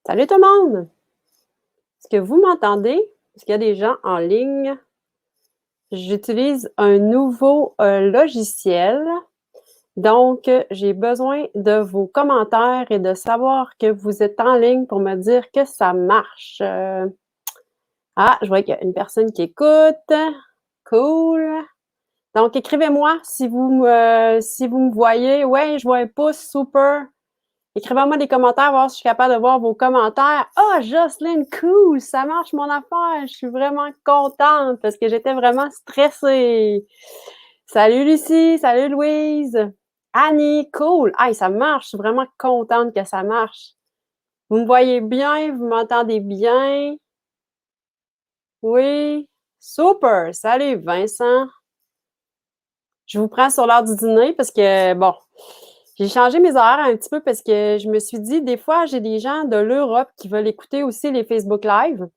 Salut tout le monde! Est-ce que vous m'entendez? Est-ce qu'il y a des gens en ligne? J'utilise un nouveau logiciel, donc j'ai besoin de vos commentaires et de savoir que vous êtes en ligne pour me dire que ça marche. Je vois qu'il y a une personne qui écoute. Cool. Donc, écrivez-moi si vous me voyez. Ouais, je vois un pouce, super. Écrivez-moi des commentaires, voir si je suis capable de voir vos commentaires. Ah, Jocelyne, cool, ça marche mon affaire. Je suis vraiment contente parce que j'étais vraiment stressée. Salut Lucie, salut Louise. Annie, cool. Hey, ça marche, je suis vraiment contente que ça marche. Vous me voyez bien, vous m'entendez bien? Oui, super. Salut Vincent. Je vous prends sur l'heure du dîner parce que, bon, j'ai changé mes horaires un petit peu parce que je me suis dit, des fois, j'ai des gens de l'Europe qui veulent écouter aussi les Facebook Live.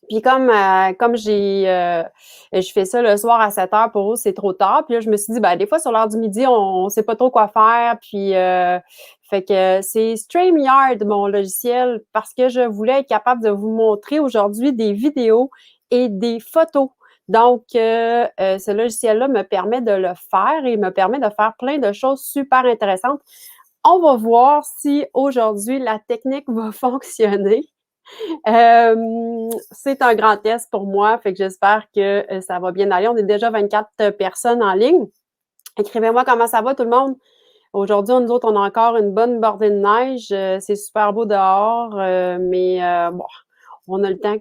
Puis comme je fais ça le soir à 7 heures, pour eux, c'est trop tard. Puis là, je me suis dit, ben, des fois, sur l'heure du midi, on sait pas trop quoi faire. Puis, fait que c'est StreamYard, mon logiciel, parce que je voulais être capable de vous montrer aujourd'hui des vidéos et des photos. Donc, ce logiciel-là me permet de le faire et me permet de faire plein de choses super intéressantes. On va voir si aujourd'hui la technique va fonctionner. C'est un grand test pour moi, fait que j'espère que ça va bien aller. On est déjà 24 personnes en ligne. Écrivez-moi comment ça va tout le monde. Aujourd'hui, nous autres, on a encore une bonne bordée de neige. C'est super beau dehors, mais bon, on a le temps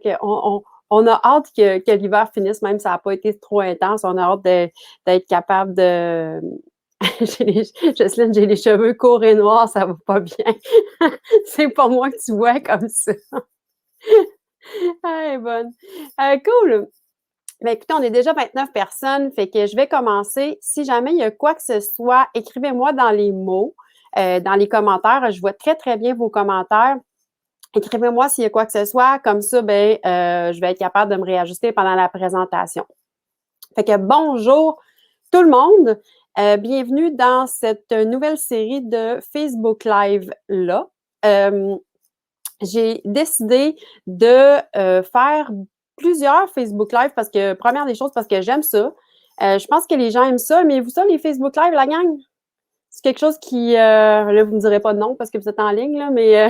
on a hâte que l'hiver finisse, même si ça n'a pas été trop intense. On a hâte d'être capable de. Jocelyne, j'ai les cheveux courts et noirs, ça va pas bien. C'est pas moi que tu vois comme ça. Elle est bonne. Cool. Ben, écoutez, on est déjà 29 personnes, fait que je vais commencer. Si jamais il y a quoi que ce soit, écrivez-moi dans les mots, dans les commentaires. Je vois très, très bien vos commentaires. Écrivez-moi s'il y a quoi que ce soit. Comme ça, ben, je vais être capable de me réajuster pendant la présentation. Fait que bonjour tout le monde. Bienvenue dans cette nouvelle série de Facebook Live-là. J'ai décidé de faire plusieurs Facebook Live parce que, première des choses, parce que j'aime ça. Je pense que les gens aiment ça. Aimez-vous ça, les Facebook Live, la gang? C'est quelque chose qui, là, vous ne me direz pas de non parce que vous êtes en ligne, là, mais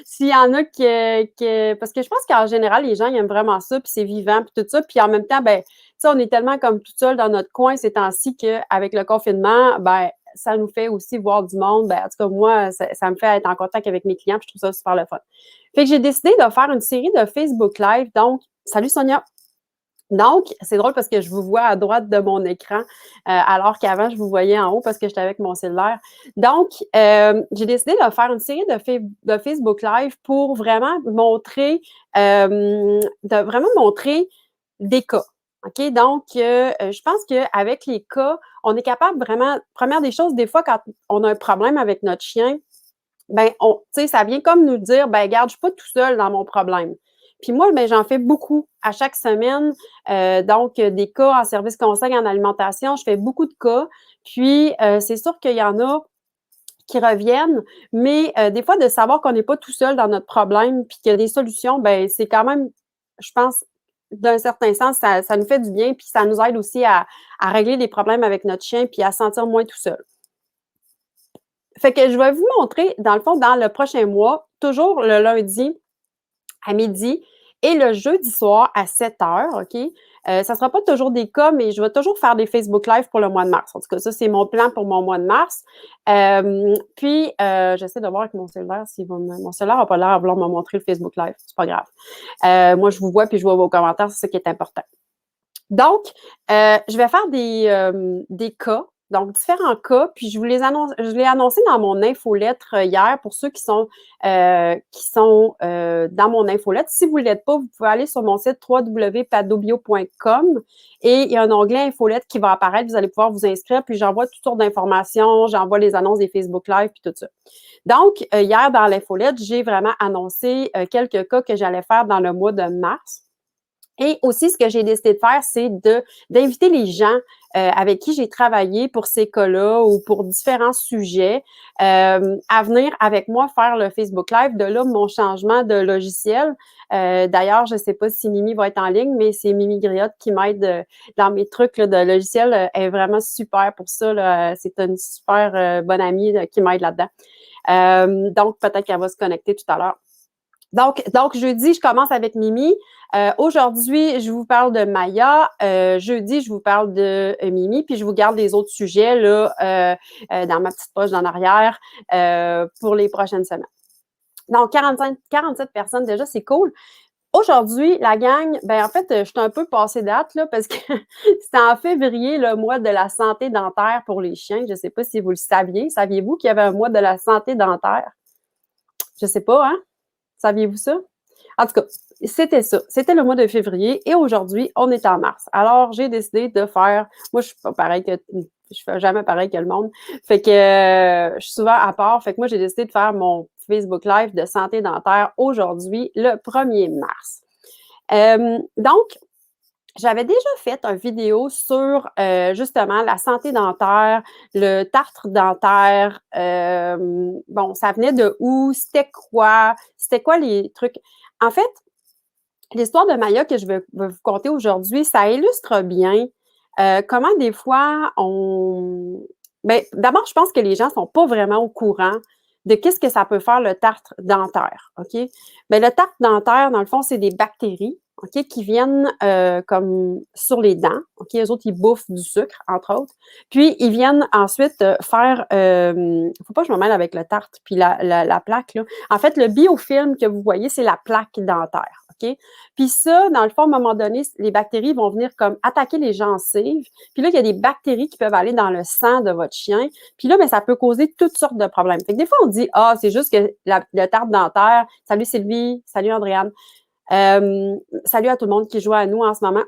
s'il y en a parce que je pense qu'en général, les gens, ils aiment vraiment ça, puis c'est vivant, puis tout ça. Puis en même temps, ben, tu sais, on est tellement comme tout seul dans notre coin ces temps-ci qu'avec le confinement, ben, ça nous fait aussi voir du monde. Ben, en tout cas, moi, ça me fait être en contact avec mes clients, puis je trouve ça super le fun. Fait que j'ai décidé de faire une série de Facebook Live. Donc, salut Sonia! Donc, c'est drôle parce que je vous vois à droite de mon écran, alors qu'avant, je vous voyais en haut parce que j'étais avec mon cellulaire. Donc, j'ai décidé de faire une série de Facebook Live pour vraiment montrer des cas. OK? Donc, je pense qu'avec les cas, on est capable vraiment, première des choses, des fois, quand on a un problème avec notre chien, ben, tu sais, ça vient comme nous dire, ben, regarde, je suis pas tout seul dans mon problème. Puis moi, ben, j'en fais beaucoup à chaque semaine. Donc, des cas en service conseil en alimentation, je fais beaucoup de cas. Puis, c'est sûr qu'il y en a qui reviennent, mais des fois, de savoir qu'on n'est pas tout seul dans notre problème puis qu'il y a des solutions, ben, c'est quand même, je pense, d'un certain sens, ça nous fait du bien puis ça nous aide aussi à régler des problèmes avec notre chien puis à se sentir moins tout seul. Fait que je vais vous montrer, dans le fond, dans le prochain mois, toujours le lundi à midi et le jeudi soir à 7 heures, OK? Ça ne sera pas toujours des cas, mais je vais toujours faire des Facebook Live pour le mois de mars. En tout cas, ça, c'est mon plan pour mon mois de mars. Puis, j'essaie de voir avec mon cellulaire si mon cellulaire n'a pas l'air à vouloir me montrer le Facebook Live. C'est pas grave. Moi, je vous vois puis je vois vos commentaires. C'est ça qui est important. Donc, je vais faire des cas, donc différents cas, puis je l'ai annoncé dans mon infolettre hier pour ceux qui sont dans mon infolettre. Si vous ne l'êtes pas, vous pouvez aller sur mon site www.padobio.com et il y a un onglet infolettre qui va apparaître. Vous allez pouvoir vous inscrire, puis j'envoie toutes sortes d'informations, j'envoie les annonces des Facebook Live, puis tout ça. Donc, hier, dans l'infolettre, j'ai vraiment annoncé quelques cas que j'allais faire dans le mois de mars. Et aussi, ce que j'ai décidé de faire, c'est d'inviter les gens avec qui j'ai travaillé pour ces cas-là ou pour différents sujets à venir avec moi faire le Facebook Live. De là, mon changement de logiciel. D'ailleurs, je ne sais pas si Mimi va être en ligne, mais c'est Mimi Griotte qui m'aide dans mes trucs là, de logiciel. Elle est vraiment super pour ça. Là. C'est une super bonne amie qui m'aide là-dedans. Donc, peut-être qu'elle va se connecter tout à l'heure. Donc, jeudi, je commence avec Mimi. Aujourd'hui, je vous parle de Maya. Jeudi, je vous parle de Mimi, puis je vous garde les autres sujets là dans ma petite poche en arrière pour les prochaines semaines. Donc, 47 personnes déjà, c'est cool. Aujourd'hui, la gang, ben en fait, je suis un peu passée date là parce que c'était en février le mois de la santé dentaire pour les chiens. Je ne sais pas si vous le saviez. Saviez-vous qu'il y avait un mois de la santé dentaire? Je ne sais pas, hein? Saviez-vous ça? En tout cas, c'était ça. C'était le mois de février et aujourd'hui, on est en mars. Alors, j'ai décidé de faire. Moi, je suis pas pareil que. Je fais jamais pareil que le monde. Fait que je suis souvent à part. Fait que moi, j'ai décidé de faire mon Facebook Live de santé dentaire aujourd'hui, le 1er mars. Donc, j'avais déjà fait une vidéo sur justement la santé dentaire, le tartre dentaire. Bon, ça venait de où? C'était quoi les trucs? En fait, l'histoire de Maya que je vais vous conter aujourd'hui, ça illustre bien comment des fois on. Ben, d'abord, je pense que les gens ne sont pas vraiment au courant de qu'est-ce que ça peut faire le tartre dentaire. OK? Ben, le tartre dentaire, dans le fond, c'est des bactéries. OK, qui viennent comme sur les dents. OK, eux autres, ils bouffent du sucre, entre autres. Puis, ils viennent ensuite faire. Faut pas que je me mêle avec le tartre puis la plaque. Là. En fait, le biofilm que vous voyez, c'est la plaque dentaire. OK? Puis ça, dans le fond, à un moment donné, les bactéries vont venir comme attaquer les gencives. Puis là, il y a des bactéries qui peuvent aller dans le sang de votre chien. Puis là, bien, ça peut causer toutes sortes de problèmes. Fait que des fois, on dit, ah, c'est juste que le tartre dentaire. Salut Sylvie, salut Andréane. Salut à tout le monde qui joue à nous en ce moment.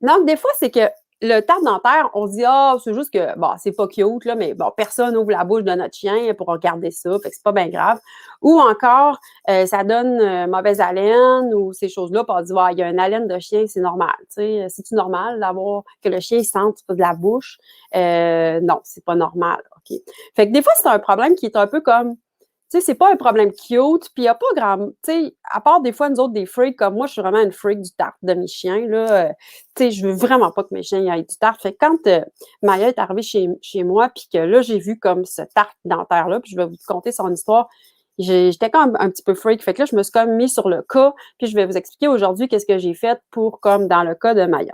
Donc, des fois, c'est que le tartre dentaire, on se dit, ah, c'est juste que, bon, c'est pas cute, là, mais bon, personne ouvre la bouche de notre chien pour regarder ça, fait que c'est pas bien grave. Ou encore, ça donne mauvaise haleine ou ces choses-là, puis on dit, il y a une haleine de chien, c'est normal, tu sais, c'est-tu normal d'avoir, que le chien sente de la bouche? Non, c'est pas normal, OK? Fait que des fois, c'est un problème qui est un peu comme, tu sais, c'est pas un problème cute, puis il n'y a pas grand. Tu sais, à part des fois, nous autres, des freaks, comme moi, je suis vraiment une freak du tartre de mes chiens, là. Tu sais, je veux vraiment pas que mes chiens aient du tartre. Fait que quand Maya est arrivée chez moi, puis que là, j'ai vu comme ce tartre dentaire-là, puis je vais vous conter son histoire, j'étais comme un petit peu freak. Fait que là, je me suis comme mis sur le cas, puis je vais vous expliquer aujourd'hui qu'est-ce que j'ai fait pour, comme dans le cas de Maya.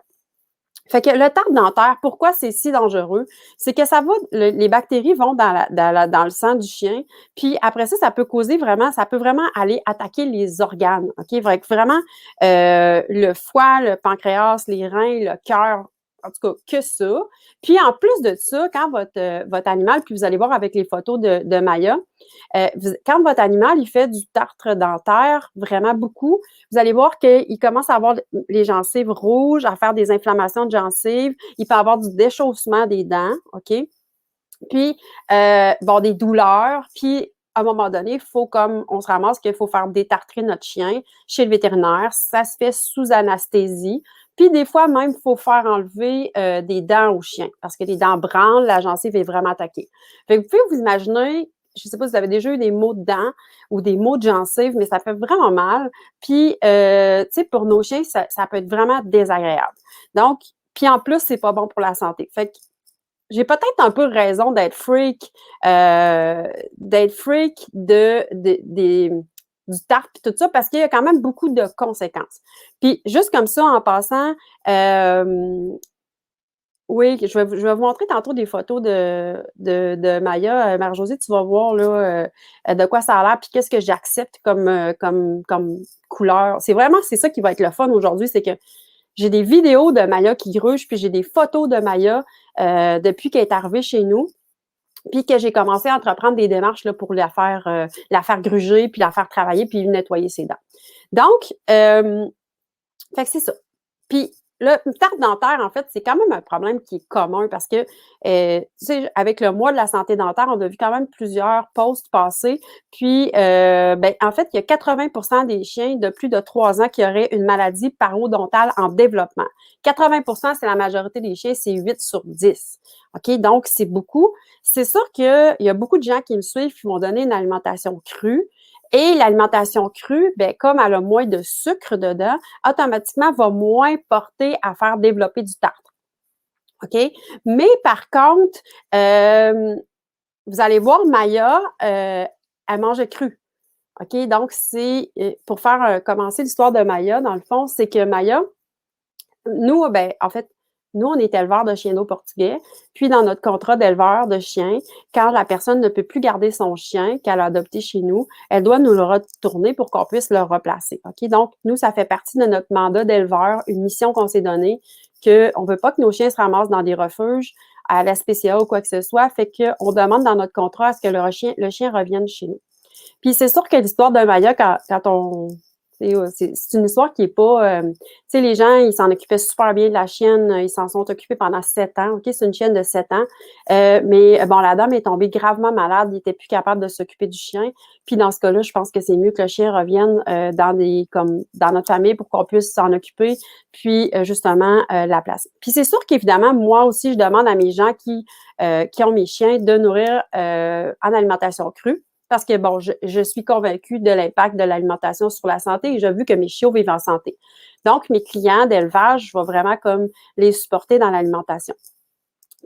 Fait que le tartre dentaire, pourquoi c'est si dangereux? C'est que ça va, les bactéries vont dans le sang du chien, puis après ça, ça peut vraiment aller attaquer les organes, OK? Vraiment, le foie, le pancréas, les reins, le cœur, en tout cas, que ça. Puis en plus de ça, quand votre animal, puis vous allez voir avec les photos de Maya, quand votre animal, il fait du tartre dentaire, vraiment beaucoup, vous allez voir qu'il commence à avoir les gencives rouges, à faire des inflammations de gencives. Il peut avoir du déchaussement des dents, OK? Puis, des douleurs. Puis, à un moment donné, il faut comme on se ramasse qu'il faut faire détartrer notre chien chez le vétérinaire. Ça se fait sous anesthésie. Puis, des fois, même, il faut faire enlever des dents au chien parce que les dents branlent, la gencive est vraiment attaquée. Fait que vous pouvez vous imaginer, je ne sais pas si vous avez déjà eu des maux de dents ou des maux de gencive, mais ça fait vraiment mal. Puis, tu sais, pour nos chiens, ça peut être vraiment désagréable. Donc, puis en plus, c'est pas bon pour la santé. Fait que j'ai peut-être un peu raison d'être freak du tartre et tout ça, parce qu'il y a quand même beaucoup de conséquences. Puis juste comme ça, en passant, oui, je vais vous montrer tantôt des photos de Maya. Marie-Josée, tu vas voir là, de quoi ça a l'air, puis qu'est-ce que j'accepte comme couleur. C'est ça qui va être le fun aujourd'hui, c'est que j'ai des vidéos de Maya qui gruge, puis j'ai des photos de Maya depuis qu'elle est arrivée chez nous, puis que j'ai commencé à entreprendre des démarches là, pour la faire gruger, puis la faire travailler, puis nettoyer ses dents. Donc, fait que c'est ça. Puis, le tartre dentaire, en fait, c'est quand même un problème qui est commun parce que, tu sais, avec le mois de la santé dentaire, on a vu quand même plusieurs posts passer. Puis, ben, en fait, il y a 80 des chiens de plus de 3 ans qui auraient une maladie parodontale en développement. 80 c'est la majorité des chiens, c'est 8 sur 10. OK? Donc, c'est beaucoup. C'est sûr qu'il y a beaucoup de gens qui me suivent qui vont donner une alimentation crue. Et l'alimentation crue, ben, comme elle a moins de sucre dedans, automatiquement va moins porter à faire développer du tartre. OK? Mais par contre, vous allez voir, Maya, elle mange cru. OK? Donc, c'est pour faire commencer l'histoire de Maya, dans le fond, c'est que Maya, nous, ben, en fait, nous, on est éleveurs de chiens d'eau portugais. Puis, dans notre contrat d'éleveur de chiens, quand la personne ne peut plus garder son chien qu'elle a adopté chez nous, elle doit nous le retourner pour qu'on puisse le replacer. OK? Donc, nous, ça fait partie de notre mandat d'éleveur, une mission qu'on s'est donnée, qu'on ne veut pas que nos chiens se ramassent dans des refuges à la SPCA ou quoi que ce soit. Fait qu'on demande dans notre contrat à ce que le chien revienne chez nous. Puis c'est sûr que l'histoire de Maya, quand on. C'est une histoire qui est pas. Tu sais, les gens, ils s'en occupaient super bien de la chienne. Ils s'en sont occupés pendant 7 ans. OK, c'est une chienne de 7 ans. Mais bon, la dame est tombée gravement malade. Il n'était plus capable de s'occuper du chien. Puis dans ce cas-là, je pense que c'est mieux que le chien revienne dans notre famille pour qu'on puisse s'en occuper, puis justement la placer. Puis c'est sûr qu'évidemment, moi aussi, je demande à mes gens qui ont mes chiens de nourrir en alimentation crue. Parce que, bon, je suis convaincue de l'impact de l'alimentation sur la santé et j'ai vu que mes chiots vivent en santé. Donc, mes clients d'élevage, je vais vraiment comme les supporter dans l'alimentation.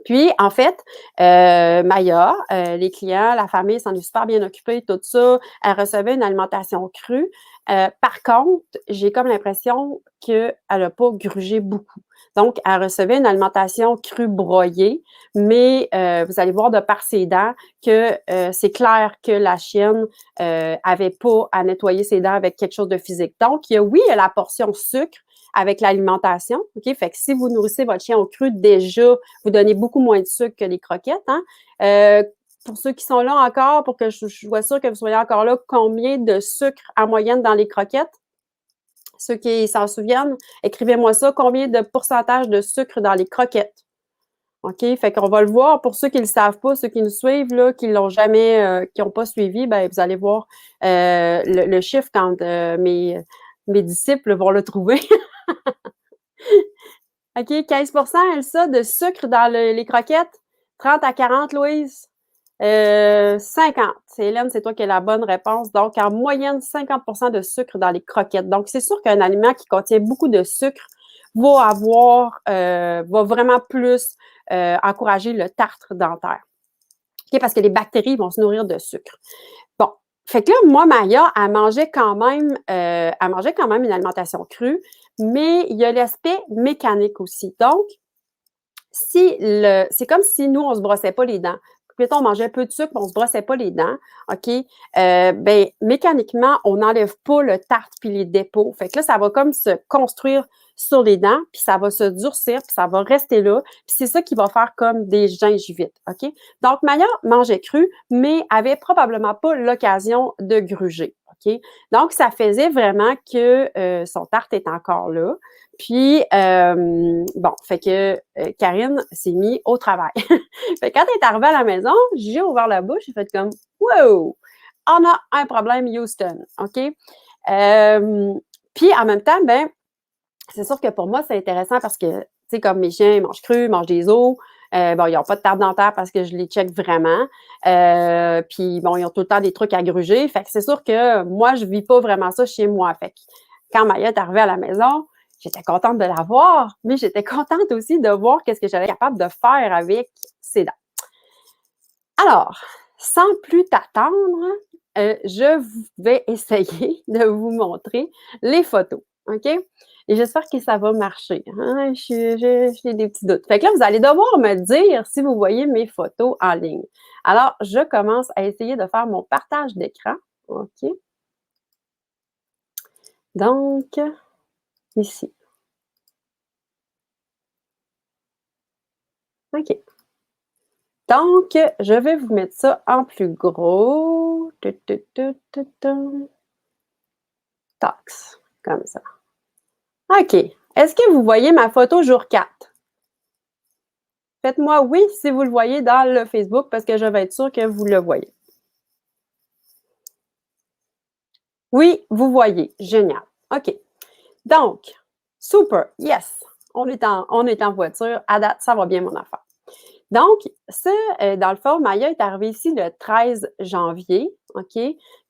Puis, en fait, Maya, les clients, la famille s'en est super bien occupée, tout ça. Elle recevait une alimentation crue. Par contre, j'ai comme l'impression qu'elle n'a pas grugé beaucoup. Donc, elle recevait une alimentation crue broyée, mais vous allez voir de par ses dents que c'est clair que la chienne avait pas à nettoyer ses dents avec quelque chose de physique. Donc, oui, il y a la portion sucre avec l'alimentation, OK? Fait que si vous nourrissez votre chien au cru, déjà, vous donnez beaucoup moins de sucre que les croquettes, hein? Pour ceux qui sont là encore, pour que je sois sûre que vous soyez encore là, combien de sucre en moyenne dans les croquettes? Ceux qui s'en souviennent, écrivez-moi ça. Combien de pourcentage de sucre dans les croquettes? OK? Fait qu'on va le voir. Pour ceux qui ne le savent pas, ceux qui nous suivent, là, qui l'ont jamais, qui n'ont pas suivi, ben, vous allez voir le chiffre quand mes disciples vont le trouver. OK, 15 Elsa, de sucre dans les croquettes. 30 à 40, Louise. 50. Hélène, c'est toi qui as la bonne réponse. Donc, en moyenne, 50 de sucre dans les croquettes. Donc, c'est sûr qu'un aliment qui contient beaucoup de sucre va vraiment plus encourager le tartre dentaire. OK, parce que les bactéries vont se nourrir de sucre. Bon. Fait que là, moi, Maya, elle mangeait quand même une alimentation crue, mais il y a l'aspect mécanique aussi. Donc, c'est comme si nous, on ne se brossait pas les dents. Mettons, on mangeait peu de sucre, mais on ne se brossait pas les dents, OK? Ben, mécaniquement, on n'enlève pas le tartre puis les dépôts. Fait que là, ça va comme se construire sur les dents, puis ça va se durcir, puis ça va rester là. Puis c'est ça qui va faire comme des gingivites, OK? Donc, Maya mangeait cru, mais avait probablement pas l'occasion de gruger, OK? Donc, ça faisait vraiment que son tartre est encore là. Puis, bon, fait que Karine s'est mise au travail. Fait que quand elle est arrivée à la maison, j'ai ouvert la bouche, j'ai fait comme « Wow! On a un problème, Houston! » OK? Puis, en même temps, ben, c'est sûr que pour moi, c'est intéressant parce que, tu sais, comme mes chiens, ils mangent cru, ils mangent des os. Bon, ils n'ont pas de tarte dentaire parce que je les check vraiment. Puis, bon, ils ont tout le temps des trucs à gruger. Fait que c'est sûr que moi, je ne vis pas vraiment ça chez moi. Fait que quand Maya est arrivée à la maison, j'étais contente de la voir, mais j'étais contente aussi de voir qu'est-ce que j'allais être capable de faire avec ses dents. Alors, sans plus t'attendre, je vais essayer de vous montrer les photos, OK? Et j'espère que ça va marcher. Hein? J'ai des petits doutes. Fait que là, vous allez devoir me dire si vous voyez mes photos en ligne. Alors, je commence à essayer de faire mon partage d'écran. OK? Donc, ici. OK. Donc, je vais vous mettre ça en plus gros. Tax, comme ça. OK, Est-ce que vous voyez ma photo jour 4? Faites-moi oui si vous le voyez dans le Facebook parce que je vais être sûre que vous le voyez. Oui, vous voyez. Génial. OK. Donc, super. Yes. On est en voiture. À date, ça va bien mon affaire. Donc, ça, dans le fond, Maya est arrivée ici le 13 janvier, OK?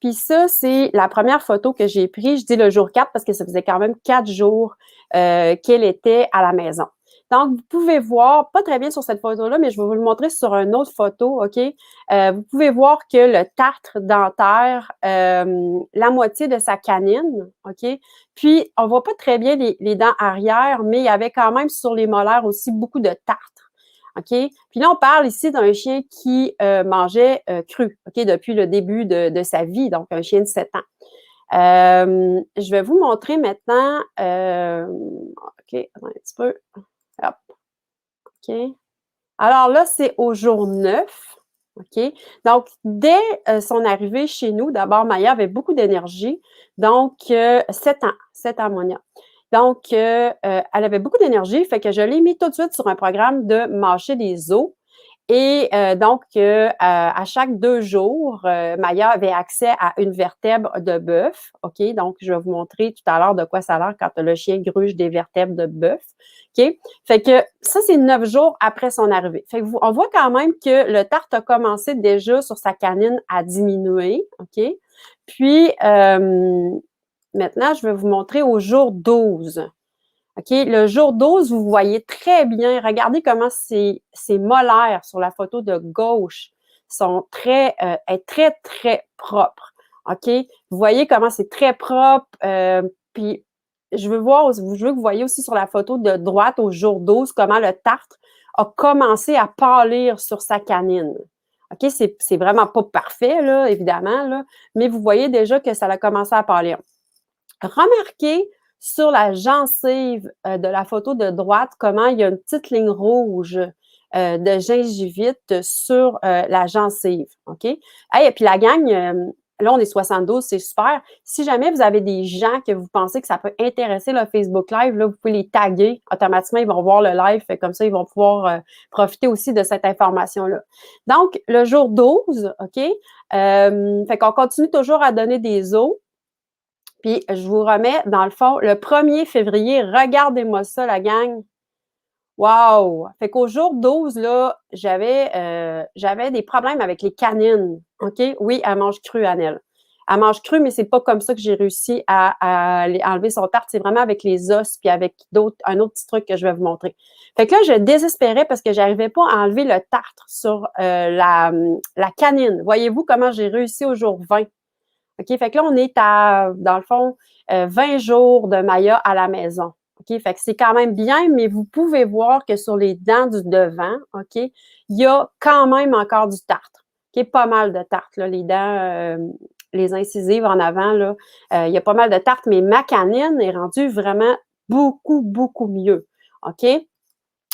Puis ça, c'est la première photo que j'ai prise. Je dis le jour 4 parce que ça faisait quand même 4 jours qu'elle était à la maison. Donc, vous pouvez voir, pas très bien sur cette photo-là, mais je vais vous le montrer sur une autre photo, OK? Vous pouvez voir que le tartre dentaire, la moitié de sa canine, OK? Puis, on voit pas très bien les dents arrière, mais il y avait quand même sur les molaires aussi beaucoup de tartre. OK? Puis là, on parle ici d'un chien qui mangeait cru, OK, depuis le début de sa vie, donc un chien de 7 ans. Je vais vous montrer maintenant. OK, attends un petit peu. Hop, OK. Alors là, c'est au jour 9. OK? Donc, dès son arrivée chez nous, d'abord, Maya avait beaucoup d'énergie. Donc, 7 ans, Monia. Donc, elle avait beaucoup d'énergie, fait que je l'ai mis tout de suite sur un programme de mâcher des os. Et donc, à chaque 2 jours, Maya avait accès à une vertèbre de bœuf. OK? Donc, je vais vous montrer tout à l'heure de quoi ça a l'air quand le chien gruge des vertèbres de bœuf. OK? Fait que ça, c'est 9 jours après son arrivée. Fait que on voit quand même que le tartre a commencé déjà sur sa canine à diminuer. OK? Puis, maintenant, je vais vous montrer au jour 12. OK? Le jour 12, vous voyez très bien, regardez comment ces molaires sur la photo de gauche sont très, très propres. OK? Vous voyez comment c'est très propre. Puis, je veux que vous voyez aussi sur la photo de droite au jour 12 comment le tartre a commencé à pâlir sur sa canine. OK? C'est vraiment pas parfait, là, évidemment, là, mais vous voyez déjà que ça a commencé à pâlir. Remarquez sur la gencive de la photo de droite comment il y a une petite ligne rouge de gingivite sur la gencive. OK? Hey, et puis la gang, là, on est 72, c'est super. Si jamais vous avez des gens que vous pensez que ça peut intéresser le Facebook Live, là, vous pouvez les taguer. Automatiquement, ils vont voir le live. Fait comme ça, ils vont pouvoir profiter aussi de cette information-là. Donc, le jour 12, OK? Fait qu'on continue toujours à donner des os. Puis, je vous remets, dans le fond, le 1er février, regardez-moi ça, la gang. Wow! Fait qu'au jour 12, là, j'avais des problèmes avec les canines. OK? Oui, elle mange cru, Annelle. Elle mange cru, mais c'est pas comme ça que j'ai réussi à enlever son tartre. C'est vraiment avec les os, puis avec un autre petit truc que je vais vous montrer. Fait que là, je désespérais parce que j'arrivais pas à enlever le tartre sur la canine. Voyez-vous comment j'ai réussi au jour 20? OK? Fait que là, on est à, dans le fond, 20 jours de Maya à la maison. OK? Fait que c'est quand même bien, mais vous pouvez voir que sur les dents du devant, OK, il y a quand même encore du tartre. OK? Pas mal de tartre, là, les dents, les incisives en avant, là, il y a pas mal de tartre, mais ma canine est rendue vraiment beaucoup, beaucoup mieux. OK?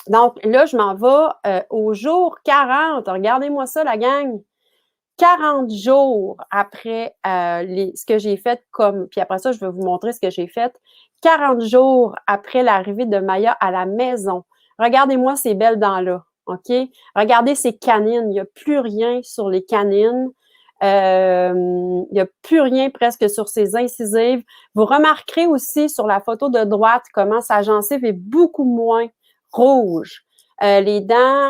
Donc là, je m'en vais au jour 40. Regardez-moi ça, la gang. 40 jours après ce que j'ai fait puis après ça, je vais vous montrer ce que j'ai fait. 40 jours après l'arrivée de Maya à la maison. Regardez-moi ces belles dents-là, OK? Regardez ces canines. Il n'y a plus rien sur les canines. Il n'y a plus rien presque sur ses incisives. Vous remarquerez aussi sur la photo de droite comment sa gencive est beaucoup moins rouge. Les dents,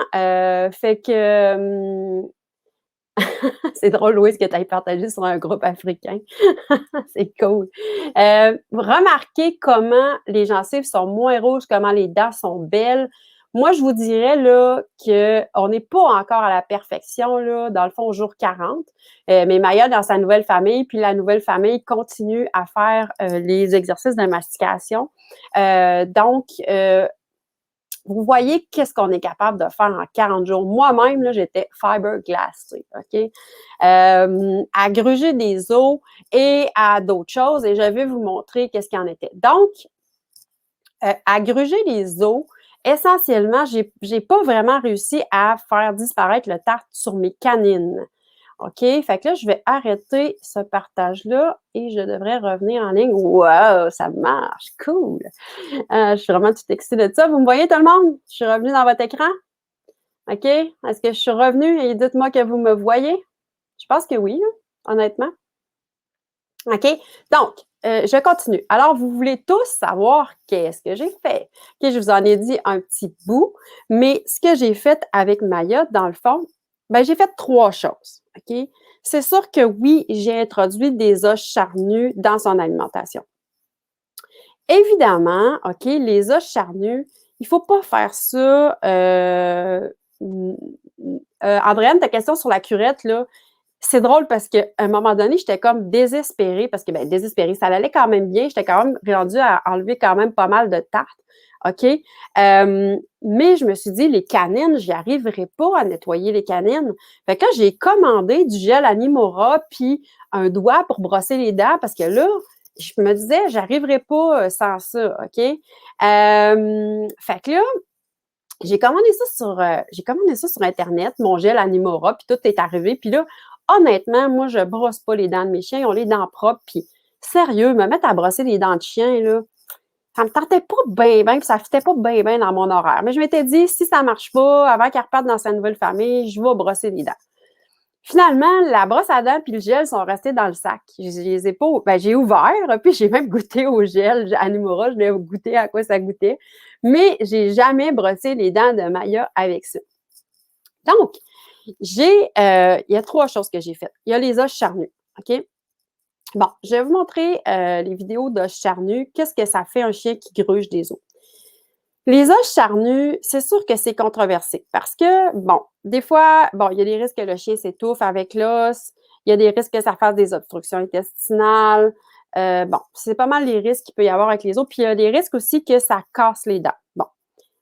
fait que c'est drôle, Louise, que tu aies partagé sur un groupe africain. C'est cool. Remarquez comment les gencives sont moins rouges, comment les dents sont belles. Moi, je vous dirais là qu'on n'est pas encore à la perfection, là, dans le fond, au jour 40. Mais Maya, dans sa nouvelle famille, puis la nouvelle famille continue à faire les exercices de mastication. Donc, vous voyez qu'est-ce qu'on est capable de faire en 40 jours. Moi-même, là, j'étais fiberglass, OK? À gruger des os et à d'autres choses. Et je vais vous montrer qu'est-ce qu'il en était. Donc, à gruger les os, essentiellement, j'ai pas vraiment réussi à faire disparaître le tartre sur mes canines. OK? Fait que là, je vais arrêter ce partage-là et je devrais revenir en ligne. Wow, ça marche! Cool! Je suis vraiment toute excitée de ça. Vous me voyez tout le monde? Je suis revenue dans votre écran? OK? Est-ce que je suis revenue et dites-moi que vous me voyez? Je pense que oui, là, honnêtement. OK? Donc, je continue. Alors, vous voulez tous savoir qu'est-ce que j'ai fait. OK, je vous en ai dit un petit bout, mais ce que j'ai fait avec Maya, dans le fond, ben, j'ai fait 3 choses. OK? C'est sûr que oui, j'ai introduit des os charnus dans son alimentation. Évidemment, OK, les os charnus, il ne faut pas faire ça. Andréane, ta question sur la curette, là, c'est drôle parce qu'à un moment donné, j'étais comme désespérée parce que, ben, désespérée, ça allait quand même bien. J'étais quand même rendue à enlever quand même pas mal de tartes. OK? Mais je me suis dit, les canines, j'y arriverai pas à nettoyer les canines. Fait que là, j'ai commandé du gel Animora puis un doigt pour brosser les dents parce que là, je me disais, j'arriverai pas sans ça. OK? Fait que là, j'ai commandé ça sur Internet, mon gel Animora, puis tout est arrivé. Puis là, honnêtement, moi, je brosse pas les dents de mes chiens, ils ont les dents propres. Puis sérieux, me mettre à brosser les dents de chien, là, ça me tentait pas bien, bien, puis ça fitait pas bien, bien dans mon horaire. Mais je m'étais dit, si ça marche pas, avant qu'elle reparte dans sa nouvelle famille, je vais brosser les dents. Finalement, la brosse à dents puis le gel sont restés dans le sac. Je les ai pas, ben, j'ai ouvert, puis j'ai même goûté au gel Animora, je l'ai goûté à quoi ça goûtait, mais j'ai jamais brossé les dents de Maya avec ça. Donc, il y a 3 choses que j'ai faites. Il y a les os charnus, OK? Bon, je vais vous montrer les vidéos d'os charnus. Qu'est-ce que ça fait un chien qui gruge des os? Les os charnus, c'est sûr que c'est controversé parce que, bon, des fois, bon, il y a des risques que le chien s'étouffe avec l'os, il y a des risques que ça fasse des obstructions intestinales. Bon, c'est pas mal les risques qu'il peut y avoir avec les os. Puis il y a des risques aussi que ça casse les dents. Bon,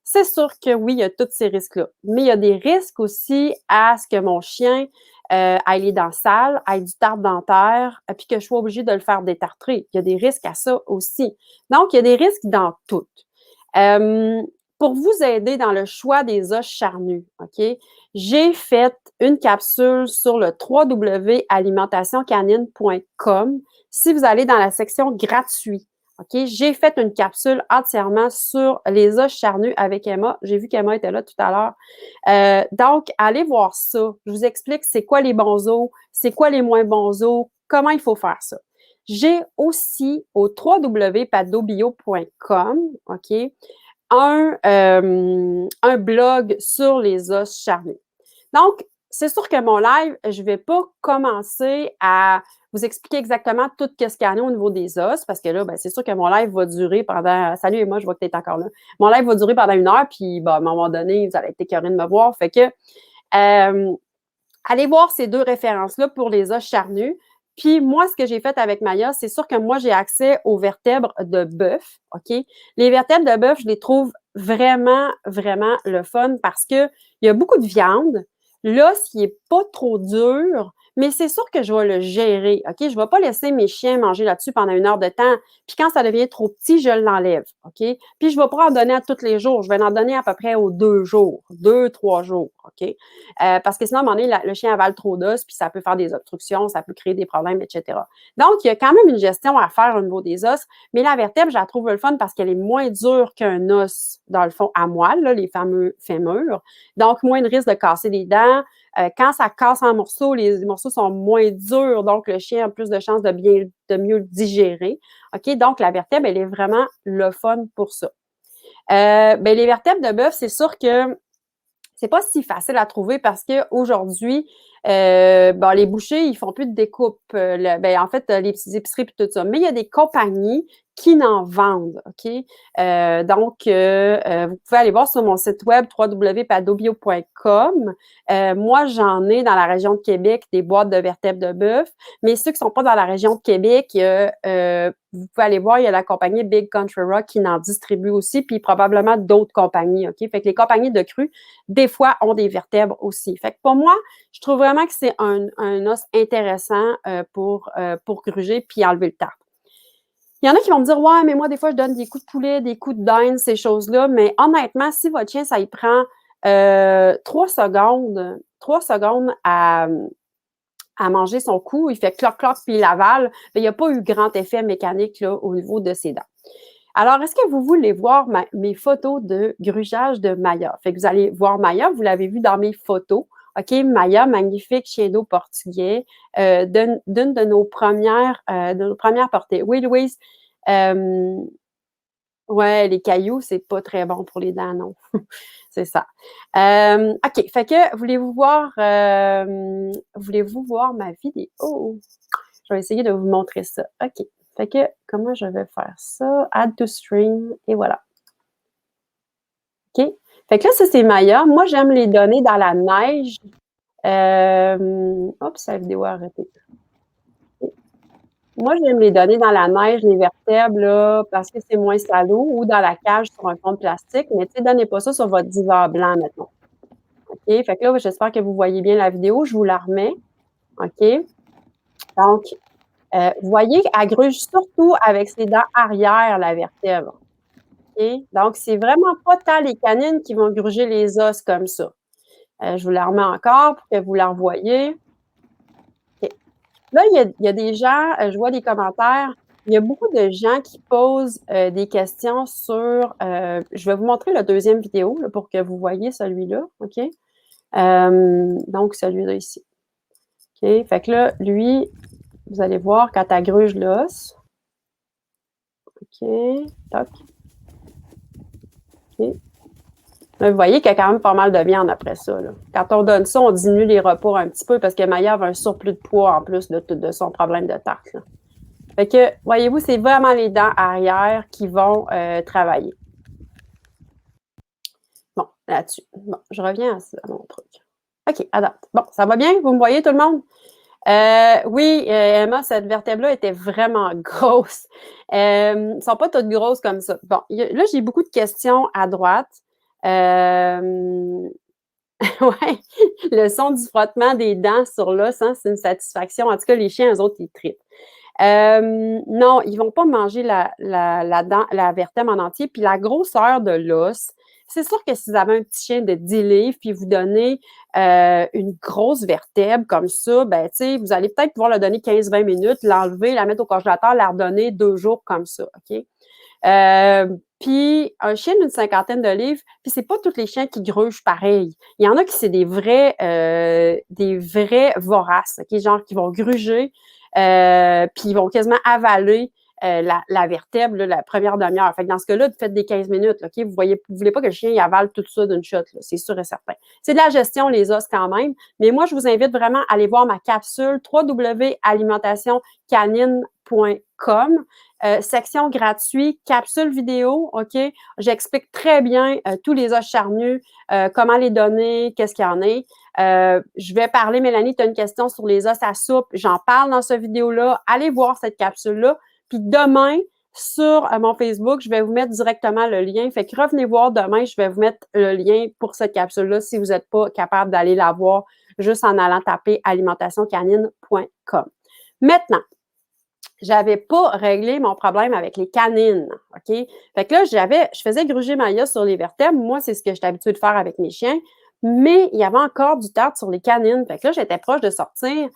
c'est sûr que oui, il y a tous ces risques-là. Mais il y a des risques aussi à ce que mon chien aille les dents sales, aille du tartre dentaire, puis que je sois obligée de le faire détartrer. Il y a des risques à ça aussi. Donc, il y a des risques dans tout. Pour vous aider dans le choix des os charnus, OK, j'ai fait une capsule sur le www.alimentationcanine.com. Si vous allez dans la section gratuit, OK, j'ai fait une capsule entièrement sur les os charnus avec Emma. J'ai vu qu'Emma était là tout à l'heure. Donc, allez voir ça. Je vous explique c'est quoi les bons os, c'est quoi les moins bons os, comment il faut faire ça. J'ai aussi au www.padobio.com, OK, un blog sur les os charnus. Donc, c'est sûr que mon live, je ne vais pas commencer à vous expliquer exactement tout ce qu'il y en a au niveau des os, parce que là, ben, c'est sûr que mon live va durer pendant... Salut Emma, je vois que tu es encore là. Mon live va durer pendant 1 heure, puis ben, à un moment donné, vous allez être écœurés de me voir. Fait que, allez voir ces 2 références-là pour les os charnus. Puis moi, ce que j'ai fait avec Maya, c'est sûr que moi, j'ai accès aux vertèbres de bœuf, OK? Les vertèbres de bœuf, je les trouve vraiment, vraiment le fun parce qu'il y a beaucoup de viande. L'os, il n'est pas trop dur, mais c'est sûr que je vais le gérer, OK? Je ne vais pas laisser mes chiens manger là-dessus pendant 1 heure de temps. Puis quand ça devient trop petit, je l'enlève, OK? Puis je ne vais pas en donner à tous les jours. Je vais en donner à peu près aux 2 jours, 2, 3 jours, OK? Parce que sinon, à un moment donné, le chien avale trop d'os, puis ça peut faire des obstructions, ça peut créer des problèmes, etc. Donc, il y a quand même une gestion à faire au niveau des os, mais la vertèbre, je la trouve le fun parce qu'elle est moins dure qu'un os, dans le fond, à moelle, là, les fameux fémurs. Donc, moins de risque de casser les dents. Quand ça casse en morceaux, les morceaux sont moins durs, donc le chien a plus de chances de mieux le digérer. OK? Donc, la vertèbre, elle est vraiment le fun pour ça. Ben, les vertèbres de bœuf, c'est sûr que c'est pas si facile à trouver parce qu'aujourd'hui, bon, les bouchers, ils font plus de découpe. Ben, en fait, les petites épiceries et tout ça. Mais il y a des compagnies qui n'en vendent, OK? Donc, vous pouvez aller voir sur mon site web www.padobio.com. Moi, j'en ai dans la région de Québec des boîtes de vertèbres de bœuf, mais ceux qui sont pas dans la région de Québec, vous pouvez aller voir, il y a la compagnie Big Country Rock qui en distribue aussi, puis probablement d'autres compagnies, OK? Fait que les compagnies de cru, des fois, ont des vertèbres aussi. Fait que pour moi, je trouve vraiment que c'est un os intéressant pour gruger puis enlever le tartre. Il y en a qui vont me dire, ouais, mais moi, des fois, je donne des coups de poulet, des coups de dinde, ces choses-là. Mais honnêtement, si votre chien, ça y prend 3 secondes à manger son cou, il fait cloc-cloc, puis il avale. Il n'y a pas eu grand effet mécanique là, au niveau de ses dents. Alors, est-ce que vous voulez voir mes photos de grugeage de Maya? Fait que vous allez voir Maya, vous l'avez vu dans mes photos. OK, Maya, magnifique chien d'eau portugais, d'une de nos premières portées. Oui, Louise, ouais, les cailloux, c'est pas très bon pour les dents, non. C'est ça. OK, fait que voulez-vous voir ma vidéo? Je vais essayer de vous montrer ça. OK. Fait que, comment je vais faire ça? Add to stream, et voilà. OK. Fait que là, ça, c'est Maya. Moi, j'aime les donner dans la neige. Oups, la vidéo a arrêté. Moi, j'aime les donner dans la neige, les vertèbres, là, parce que c'est moins salaud, ou dans la cage sur un fond de plastique. Mais, tu sais, donnez pas ça sur votre divan blanc, maintenant. OK? Fait que là, j'espère que vous voyez bien la vidéo. Je vous la remets. OK? Donc, vous voyez, elle gruge surtout avec ses dents arrière, la vertèbre. Okay? Donc, c'est vraiment pas tant les canines qui vont gruger les os comme ça. Je vous la remets encore pour que vous la revoyiez. Okay. Là, il y a des gens, je vois des commentaires, il y a beaucoup de gens qui posent des questions sur... je vais vous montrer la deuxième vidéo là, pour que vous voyez celui-là. OK? Donc, celui-là ici. OK? Fait que là, lui, vous allez voir quand elle gruge l'os. OK. Toc. OK. Là, vous voyez qu'il y a quand même pas mal de viande après ça. Là. Quand on donne ça, on diminue les repas un petit peu parce que Maya avait un surplus de poids en plus de son problème de tarte. Là. Fait que, voyez-vous, c'est vraiment les dents arrière qui vont travailler. Bon, là-dessus. Bon, je reviens à mon truc. OK, à date. Bon, ça va bien? Vous me voyez, tout le monde? Oui, Emma, cette vertèbre-là était vraiment grosse. Elles ne sont pas toutes grosses comme ça. Bon, là, j'ai beaucoup de questions à droite. Ouais, le son du frottement des dents sur l'os, hein, c'est une satisfaction. En tout cas, les chiens, eux autres, ils trippent. Non, ils ne vont pas manger la vertèbre en entier. Puis la grosseur de l'os, c'est sûr que si vous avez un petit chien de 10 livres, puis vous donnez une grosse vertèbre comme ça, ben, vous allez peut-être pouvoir le donner 15-20 minutes, l'enlever, la mettre au congélateur, la redonner 2 jours comme ça, OK? Puis un chien d'une cinquantaine de livres, puis c'est pas tous les chiens qui grugent pareil. Il y en a qui c'est des vrais voraces, OK? Genre qui vont gruger, puis ils vont quasiment avaler la vertèbre là, la première demi-heure. Fait que dans ce cas-là, faites des 15 minutes, OK? Vous voulez pas que le chien il avale tout ça d'une shot, c'est sûr et certain. C'est de la gestion, les os quand même, mais moi, je vous invite vraiment à aller voir ma capsule www.alimentationcanine.com. Section gratuite, capsule vidéo, OK? J'explique très bien tous les os charnus, comment les donner, qu'est-ce qu'il y en a. Je vais parler, Mélanie, tu as une question sur les os à soupe. J'en parle dans cette vidéo-là. Allez voir cette capsule-là. Puis demain, sur mon Facebook, je vais vous mettre directement le lien. Fait que revenez voir demain, je vais vous mettre le lien pour cette capsule-là si vous n'êtes pas capable d'aller la voir juste en allant taper alimentationcanine.com. Maintenant, j'avais pas réglé mon problème avec les canines, OK? Fait que là, je faisais gruger Maya sur les vertèbres. Moi, c'est ce que j'étais habituée de faire avec mes chiens. Mais il y avait encore du tartre sur les canines. Fait que là, j'étais proche de sortir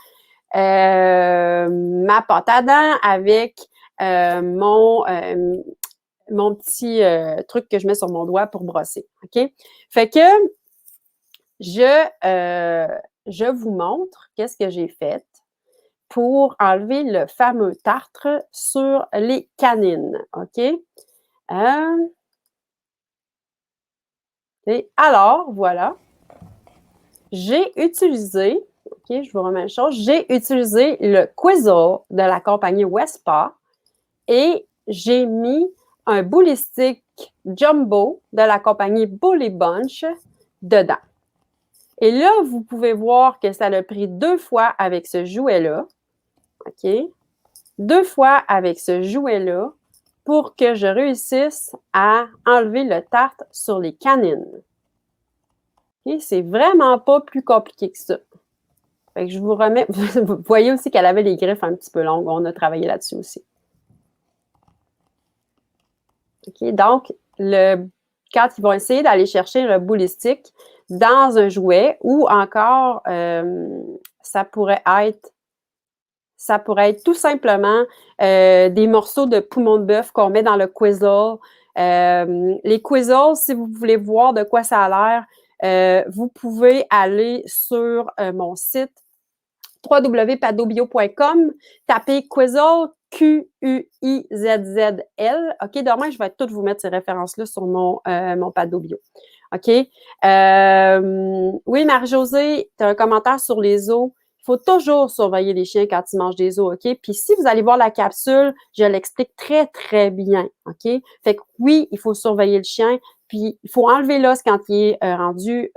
ma pâte à dents avec mon petit truc que je mets sur mon doigt pour brosser, OK? Fait que je vous montre qu'est-ce que j'ai fait pour enlever le fameux tartre sur les canines, OK? Alors, voilà. J'ai utilisé, OK, je vous remets une chose, j'ai utilisé le Quizzo de la compagnie Wespa et j'ai mis un Bullistic Jumbo de la compagnie Bully Bunch dedans. Et là, vous pouvez voir que ça l'a pris 2 fois avec ce jouet-là. OK? 2 fois avec ce jouet-là pour que je réussisse à enlever le tartre sur les canines. Okay? C'est vraiment pas plus compliqué que ça. Fait que je vous remets. Vous voyez aussi qu'elle avait les griffes un petit peu longues. On a travaillé là-dessus aussi. OK? Donc, quand ils vont essayer d'aller chercher le Bullistic dans un jouet ou encore ça pourrait être tout simplement des morceaux de poumon de bœuf qu'on met dans le Quizzle. Les Quizzles, si vous voulez voir de quoi ça a l'air, vous pouvez aller sur mon site www.padobio.com, tapez Quizzle, Q-U-I-Z-Z-L. OK, demain, je vais toutes vous mettre ces références-là sur mon Padobio. OK? Oui, Marie-Josée, tu as un commentaire sur les os. Il faut toujours surveiller les chiens quand ils mangent des os, OK? Puis si vous allez voir la capsule, je l'explique très, très bien, OK? Fait que oui, il faut surveiller le chien, puis il faut enlever l'os quand il est rendu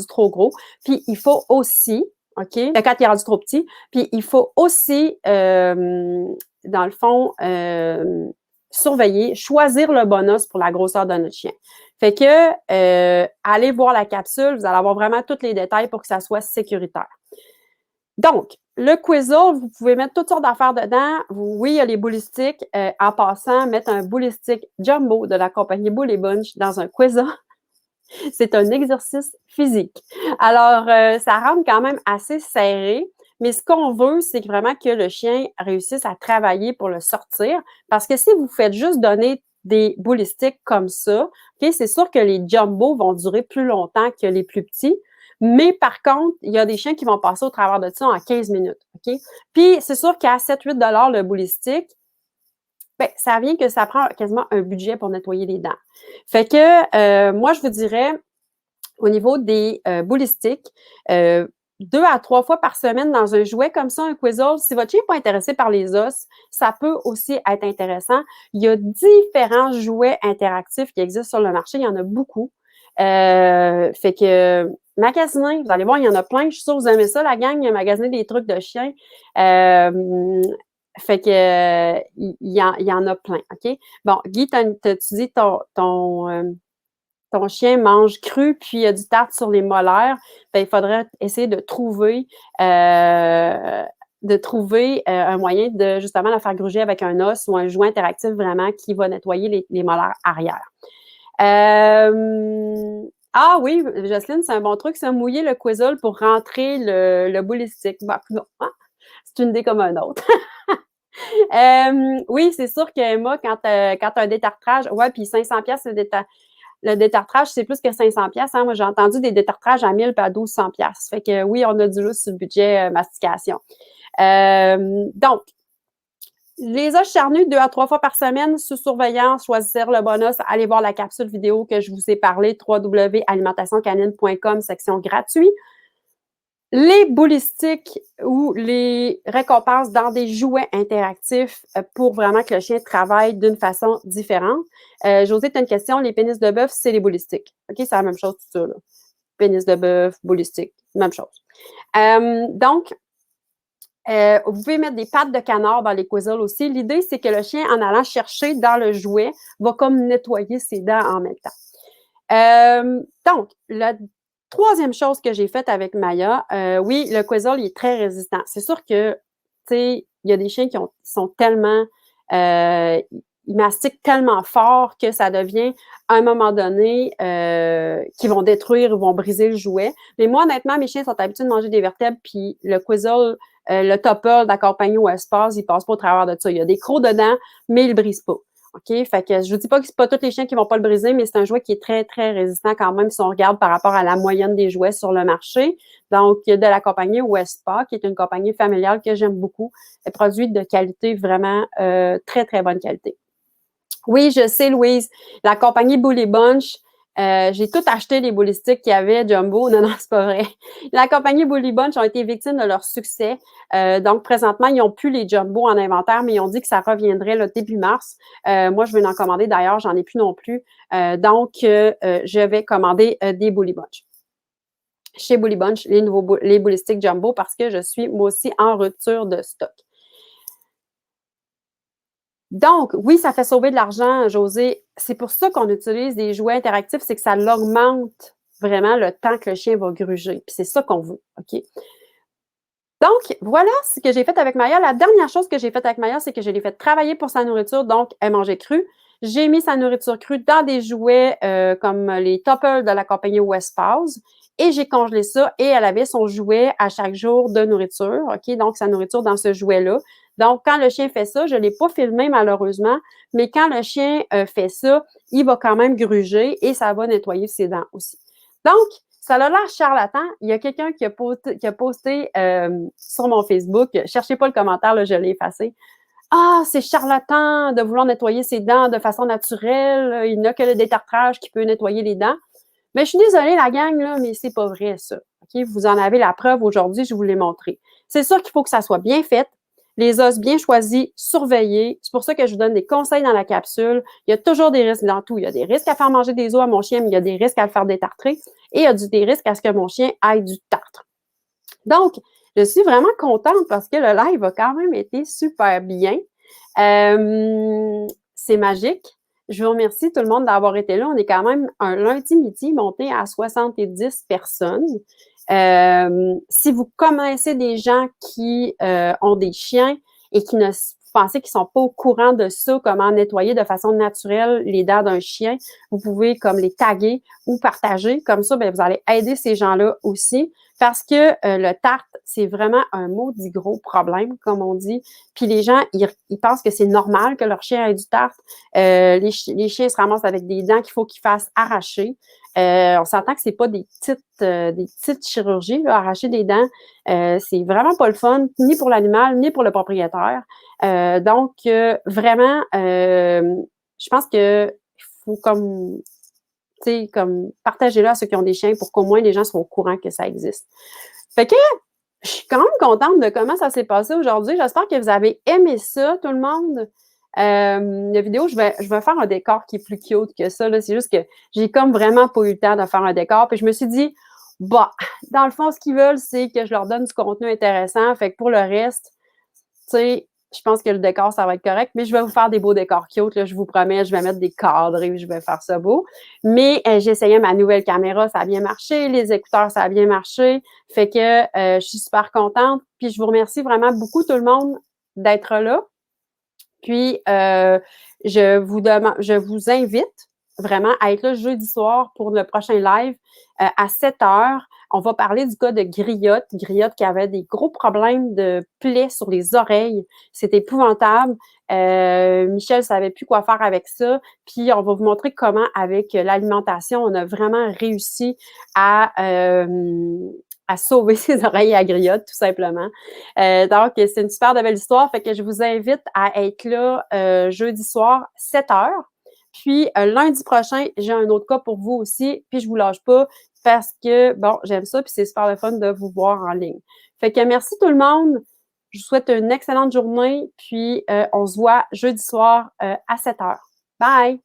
trop gros. Puis il faut aussi, OK? Quand il est rendu trop petit. Puis il faut aussi, dans le fond, surveiller, choisir le bon os pour la grosseur de notre chien. Fait que, allez voir la capsule, vous allez avoir vraiment tous les détails pour que ça soit sécuritaire. Donc, le Quizzle, vous pouvez mettre toutes sortes d'affaires dedans. Oui, il y a les boulistiques. En passant, mettre un boulistique jumbo de la compagnie Bully Bunch dans un Quizzle, c'est un exercice physique. Alors, ça rentre quand même assez serré, mais ce qu'on veut, c'est vraiment que le chien réussisse à travailler pour le sortir, parce que si vous faites juste donner des boulistiques comme ça, okay, c'est sûr que les jumbo vont durer plus longtemps que les plus petits, mais par contre, il y a des chiens qui vont passer au travers de ça en 15 minutes. OK? Puis, c'est sûr qu'à 7-8 $ le boulistique, ben, ça vient que ça prend quasiment un budget pour nettoyer les dents. Fait que, moi, je vous dirais, au niveau des boulistiques, 2 à 3 fois par semaine dans un jouet comme ça, un Quizzle, si votre chien n'est pas intéressé par les os, ça peut aussi être intéressant. Il y a différents jouets interactifs qui existent sur le marché. Il y en a beaucoup. Fait que magasiner, vous allez voir, il y en a plein. Je suis sûre que vous aimez ça, la gang, magasiner des trucs de chiens. Fait que il y en a plein, OK? Bon, Guy, tu dis ton chien mange cru puis il y a du tartre sur les molaires, ben, il faudrait essayer de trouver un moyen de justement la faire gruger avec un os ou un jouet interactif vraiment qui va nettoyer les molaires arrière. Ah oui, Jocelyne, c'est un bon truc, ça, mouiller le Quizzle pour rentrer le boulistique. Bah, c'est une idée comme un autre. Oui, c'est sûr que Emma, quand tu as un détartrage, ouais, puis 500$ le détartrage, c'est plus que 500$. Hein? Moi, j'ai entendu des détartrages à 1000 et à 1200$. Fait que oui, on a du lousse sur le budget mastication. Donc, les os charnus 2 à 3 fois par semaine sous surveillance, choisir le bon os, allez voir la capsule vidéo que je vous ai parlé, www.alimentationcanine.com, section gratuit. Les boulistiques ou les récompenses dans des jouets interactifs pour vraiment que le chien travaille d'une façon différente. Josée, tu as une question. Les pénis de bœuf, c'est les boulistiques. OK, c'est la même chose, tout ça. Là. Pénis de bœuf, boulistique, même chose. Donc, vous pouvez mettre des pattes de canard dans les Quizzles aussi. L'idée, c'est que le chien, en allant chercher dans le jouet, va comme nettoyer ses dents en même temps. Donc, la troisième chose que j'ai faite avec Maya, oui, le Quizzle, il est très résistant. C'est sûr que, tu sais, il y a des chiens qui sont tellement, ils mastiquent tellement fort que ça devient, à un moment donné, qu'ils vont détruire, ils vont briser le jouet. Mais moi, honnêtement, mes chiens sont habitués de manger des vertèbres, puis le Quizzle, le topper d'accompagnement ou espace, il passe pas au travers de ça. Il y a des crocs dedans, mais il ne brise pas. OK? Fait que je vous dis pas que c'est pas tous les chiens qui vont pas le briser, mais c'est un jouet qui est très, très résistant quand même si on regarde par rapport à la moyenne des jouets sur le marché. Donc, il y a de la compagnie Wespa, qui est une compagnie familiale que j'aime beaucoup. Elle produit de qualité vraiment très, très bonne qualité. Oui, je sais, Louise, la compagnie Bully Bunch, j'ai tout acheté les boulistiques qu'il y avait, Jumbo. Non, non, c'est pas vrai. La compagnie Bully Bunch ont été victimes de leur succès. Donc, présentement, ils n'ont plus les Jumbo en inventaire, mais ils ont dit que ça reviendrait le début mars. Moi, je vais en commander. D'ailleurs, j'en ai plus non plus. Donc, je vais commander des Bully Bunch. Chez Bully Bunch, les boulistiques Jumbo, parce que je suis, moi aussi, en rupture de stock. Donc, oui, ça fait sauver de l'argent, José. C'est pour ça qu'on utilise des jouets interactifs, c'est que ça l'augmente vraiment le temps que le chien va gruger. Puis c'est ça qu'on veut, OK? Donc, voilà ce que j'ai fait avec Maya. La dernière chose que j'ai faite avec Maya, c'est que je l'ai fait travailler pour sa nourriture, donc elle mangeait crue. J'ai mis sa nourriture crue dans des jouets comme les toppers de la compagnie Westpause. et j'ai congelé ça et elle avait son jouet à chaque jour de nourriture, OK? Donc, sa nourriture dans ce jouet-là. Donc, quand le chien fait ça, je ne l'ai pas filmé malheureusement, mais quand le chien fait ça, il va quand même gruger et ça va nettoyer ses dents aussi. Donc, ça a l'air charlatan. Il y a quelqu'un qui a posté sur mon Facebook, cherchez pas le commentaire, là, je l'ai effacé. Ah, c'est charlatan de vouloir nettoyer ses dents de façon naturelle. Il n'a que le détartrage qui peut nettoyer les dents. Mais je suis désolée, la gang, là, mais c'est pas vrai, ça. OK? Vous en avez la preuve aujourd'hui, je vous l'ai montré. C'est sûr qu'il faut que ça soit bien fait, les os bien choisis, surveillés. C'est pour ça que je vous donne des conseils dans la capsule. Il y a toujours des risques dans tout. Il y a des risques à faire manger des os à mon chien, mais il y a des risques à le faire détartrer. Et il y a des risques à ce que mon chien aille du tartre. Donc, je suis vraiment contente parce que le live a quand même été super bien. C'est magique. Je vous remercie tout le monde d'avoir été là. On est quand même un lundi midi monté à 70 personnes. Si vous connaissez des gens qui ont des chiens et qui ne pensez qu'ils sont pas au courant de ça, comment nettoyer de façon naturelle les dents d'un chien, vous pouvez comme les taguer ou partager. Comme ça, bien, vous allez aider ces gens-là aussi. Parce que le tartre, c'est vraiment un maudit gros problème, comme on dit. Puis les gens, ils pensent que c'est normal que leur chien ait du tartre. Les chiens se ramassent avec des dents qu'il faut qu'ils fassent arracher. On s'entend que c'est pas des petites chirurgies, là, arracher des dents. C'est vraiment pas le fun, ni pour l'animal, ni pour le propriétaire. Donc, vraiment, je pense que faut comme partagez-le à ceux qui ont des chiens pour qu'au moins les gens soient au courant que ça existe. Fait que je suis quand même contente de comment ça s'est passé aujourd'hui. J'espère que vous avez aimé ça, tout le monde. La vidéo, je vais faire un décor qui est plus cute que ça. C'est juste que j'ai comme vraiment pas eu le temps de faire un décor. Puis je me suis dit, bah, dans le fond, ce qu'ils veulent, c'est que je leur donne du contenu intéressant. Fait que pour le reste, tu sais, je pense que le décor, ça va être correct, mais je vais vous faire des beaux décors cute, là, je vous promets, je vais mettre des cadres et je vais faire ça beau. Mais j'ai essayé ma nouvelle caméra, ça a bien marché, les écouteurs, ça a bien marché, fait que je suis super contente. Puis je vous remercie vraiment beaucoup tout le monde d'être là. Puis je vous invite vraiment à être là jeudi soir pour le prochain live à 7 heures. On va parler du cas de Griotte. Griotte qui avait des gros problèmes de plaies sur les oreilles. C'était épouvantable. Michel ne savait plus quoi faire avec ça. Puis, on va vous montrer comment, avec l'alimentation, on a vraiment réussi à sauver ses oreilles à Griotte, tout simplement. Donc, c'est une super belle histoire. Fait que je vous invite à être là jeudi soir, 7 heures. Puis, lundi prochain, j'ai un autre cas pour vous aussi. Puis, je vous lâche pas parce que, bon, j'aime ça. Puis, c'est super le fun de vous voir en ligne. Fait que merci tout le monde. Je vous souhaite une excellente journée. Puis, on se voit jeudi soir à 7 heures. Bye!